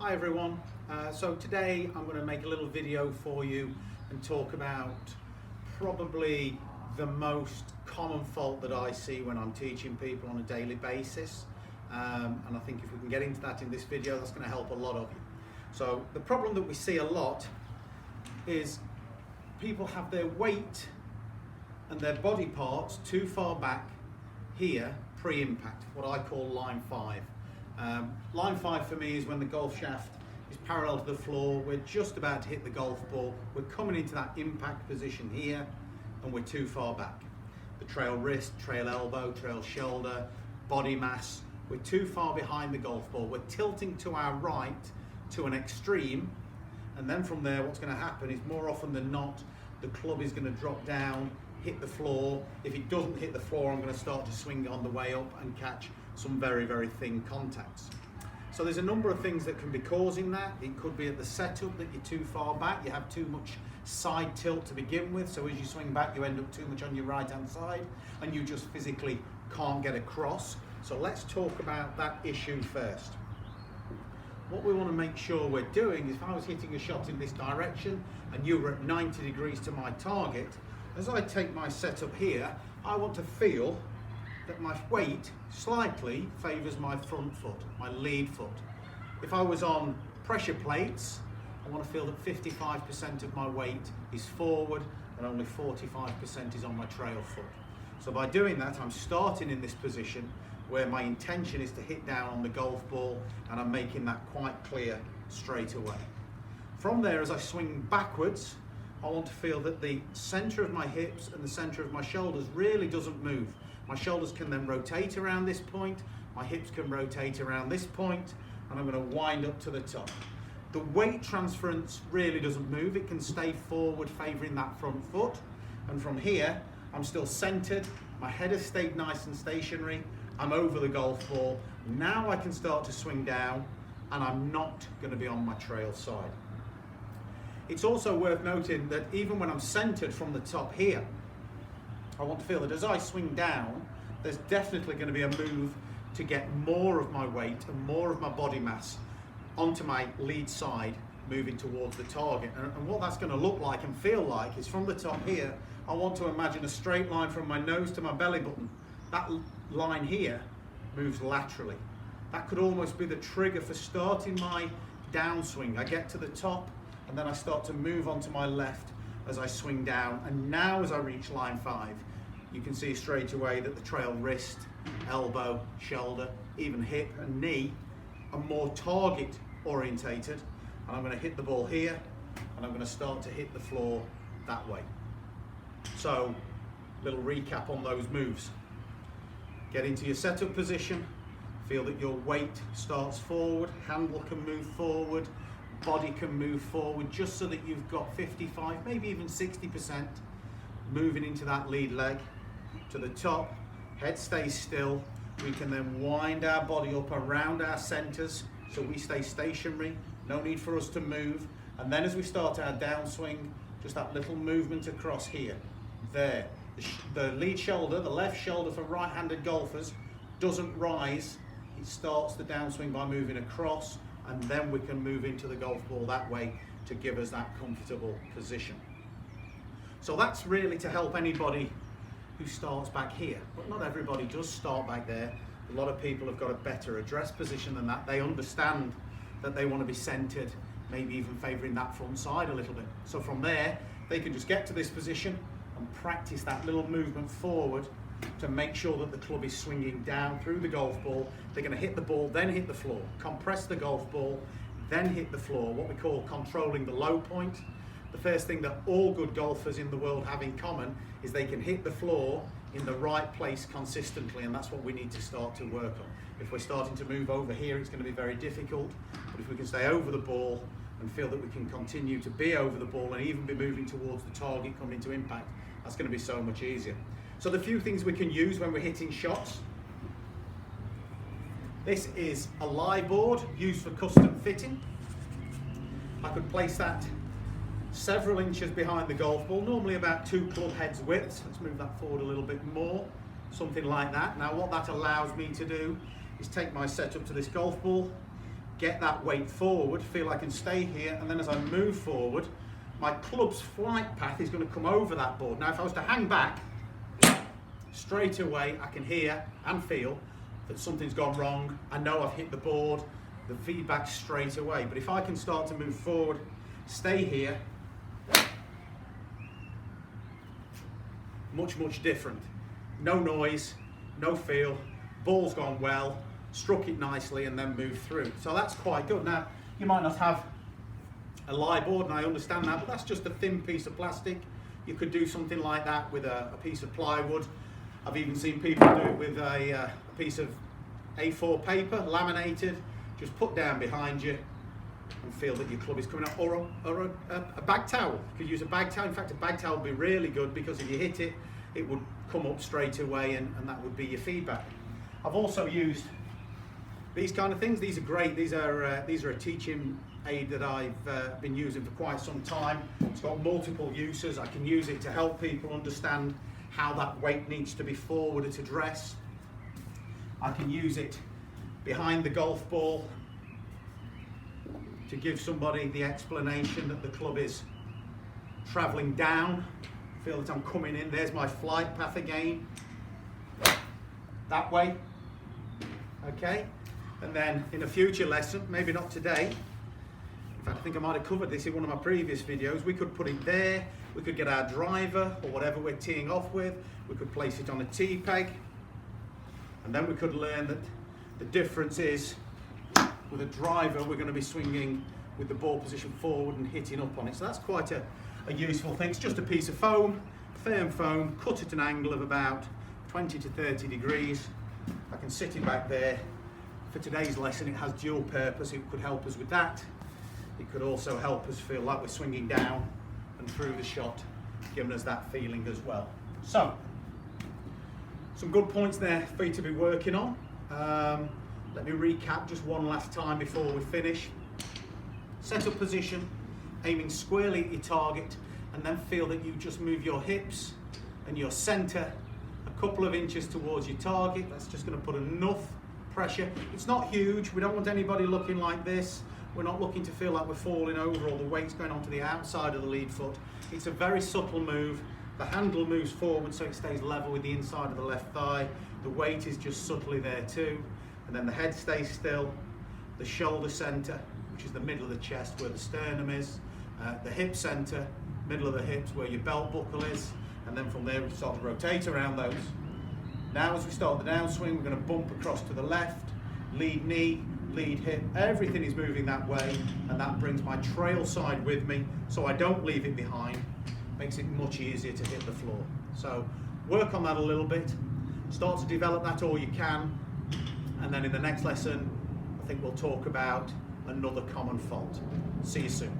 Hi everyone, so today I'm going to make a little video for you and talk about probably the most common fault that I see when I'm teaching people on a daily basis, and I think if we can get into that in this video, that's going to help a lot of you. So the problem that we see a lot is people have their weight and their body parts too far back here pre-impact, what I call line 5. Line 5 for me is when the golf shaft is parallel to the floor, we're just about to hit the golf ball, we're coming into that impact position here and we're too far back. The trail wrist, trail elbow, trail shoulder, body mass, we're too far behind the golf ball, we're tilting to our right to an extreme, and then from there what's going to happen is more often than not the club is going to drop down, hit the floor. If it doesn't hit the floor, I'm going to start to swing on the way up and catch some very, very thin contacts. So there's a number of things that can be causing that. It could be at the setup that you're too far back, you have too much side tilt to begin with, so as you swing back you end up too much on your right hand side and you just physically can't get across. So let's talk about that issue first. What we want to make sure we're doing is, if I was hitting a shot in this direction and you were at 90 degrees to my target, as I take my setup here, I want to feel that my weight slightly favours my front foot, my lead foot. If I was on pressure plates, I want to feel that 55% of my weight is forward and only 45% is on my trail foot. So by doing that, I'm starting in this position where my intention is to hit down on the golf ball, and I'm making that quite clear straight away. From there, as I swing backwards, I want to feel that the centre of my hips and the centre of my shoulders really doesn't move. My shoulders can then rotate around this point, my hips can rotate around this point, and I'm going to wind up to the top. The weight transference really doesn't move, it can stay forward favouring that front foot, and from here I'm still centred, my head has stayed nice and stationary, I'm over the golf ball. Now I can start to swing down and I'm not going to be on my trail side. It's also worth noting that even when I'm centered from the top here, I want to feel that as I swing down, there's definitely going to be a move to get more of my weight and more of my body mass onto my lead side, moving towards the target. And what that's going to look like and feel like is, from the top here, I want to imagine a straight line from my nose to my belly button. That line here moves laterally. That could almost be the trigger for starting my downswing. I get to the top and then I start to move onto my left as I swing down, and now as I reach line 5, you can see straight away that the trail wrist, elbow, shoulder, even hip and knee are more target orientated, and I'm going to hit the ball here and I'm going to start to hit the floor that way. So, little recap on those moves. Get into your setup position, feel that your weight starts forward, handle can move forward, body can move forward, just so that you've got 55, maybe even 60% moving into that lead leg. To the top, head stays still, we can then wind our body up around our centres so we stay stationary, no need for us to move, and then as we start our downswing, just that little movement across here, there. The lead shoulder, the left shoulder for right-handed golfers, doesn't rise, it starts the downswing by moving across, and then we can move into the golf ball that way to give us that comfortable position. So that's really to help anybody who starts back here, but not everybody does start back there. A lot of people have got a better address position than that. They understand that they want to be centered, maybe even favoring that front side a little bit. So from there, they can just get to this position and practice that little movement forward to make sure that the club is swinging down through the golf ball. They're going to hit the ball, then hit the floor, compress the golf ball, then hit the floor, what we call controlling the low point. The first thing that all good golfers in the world have in common is they can hit the floor in the right place consistently, and that's what we need to start to work on. If we're starting to move over here, it's going to be very difficult, but if we can stay over the ball and feel that we can continue to be over the ball and even be moving towards the target coming into impact, that's going to be so much easier. So the few things we can use when we're hitting shots. This is a lie board used for custom fitting. I could place that several inches behind the golf ball, normally about 2 club heads width. Let's move that forward a little bit more, something like that. Now what that allows me to do is take my setup to this golf ball, get that weight forward, feel I can stay here, and then as I move forward, my club's flight path is going to come over that board. Now if I was to hang back, straight away I can hear and feel that something's gone wrong. I know I've hit the board, the feedback straight away. But if I can start to move forward, stay here, much different. No noise, no feel, ball's gone well, struck it nicely and then moved through. So that's quite good. Now, you might not have a lie board, and I understand that, but that's just a thin piece of plastic. You could do something like that with a piece of plywood. I've even seen people do it with a piece of A4 paper, laminated, just put down behind you and feel that your club is coming out, or a bag towel. You could use a bag towel. In fact, a bag towel would be really good, because if you hit it, it would come up straight away, and that would be your feedback. I've also used these kind of things. These are great. These are a teaching aid that I've been using for quite some time. It's got multiple uses. I can use it to help people understand how that weight needs to be forwarded to dress. I can use it behind the golf ball to give somebody the explanation that the club is travelling down. Feel that I'm coming in. There's my flight path again. That way. Okay? And then in a future lesson, maybe not today, in fact I think I might have covered this in one of my previous videos, we could put it there, we could get our driver or whatever we're teeing off with, we could place it on a tee peg, and then we could learn that the difference is with a driver we're going to be swinging with the ball position forward and hitting up on it. So that's quite a useful thing. It's just a piece of foam, firm foam, cut at an angle of about 20 to 30 degrees. I can sit it back there. For today's lesson it has dual purpose. It could help us with that. It could also help us feel like we're swinging down and through the shot, giving us that feeling as well. So, some good points there for you to be working on. Let me recap just one last time before we finish. Set up position, aiming squarely at your target, and then feel that you just move your hips and your centre a couple of inches towards your target. That's just going to put enough pressure. It's not huge. We don't want anybody looking like this. We're not looking to feel like we're falling over or the weight's going onto the outside of the lead foot. It's a very subtle move. The handle moves forward so it stays level with the inside of the left thigh. The weight is just subtly there too. And then the head stays still. The shoulder centre, which is the middle of the chest where the sternum is. The hip centre, middle of the hips where your belt buckle is. And then from there we start to rotate around those. Now as we start the downswing, we're going to bump across to the left, lead knee, lead hip, everything is moving that way, and that brings my trail side with me so I don't leave it behind. Makes it much easier to hit the floor. So work on that a little bit, start to develop that all you can, and then in the next lesson I think we'll talk about another common fault. See you soon.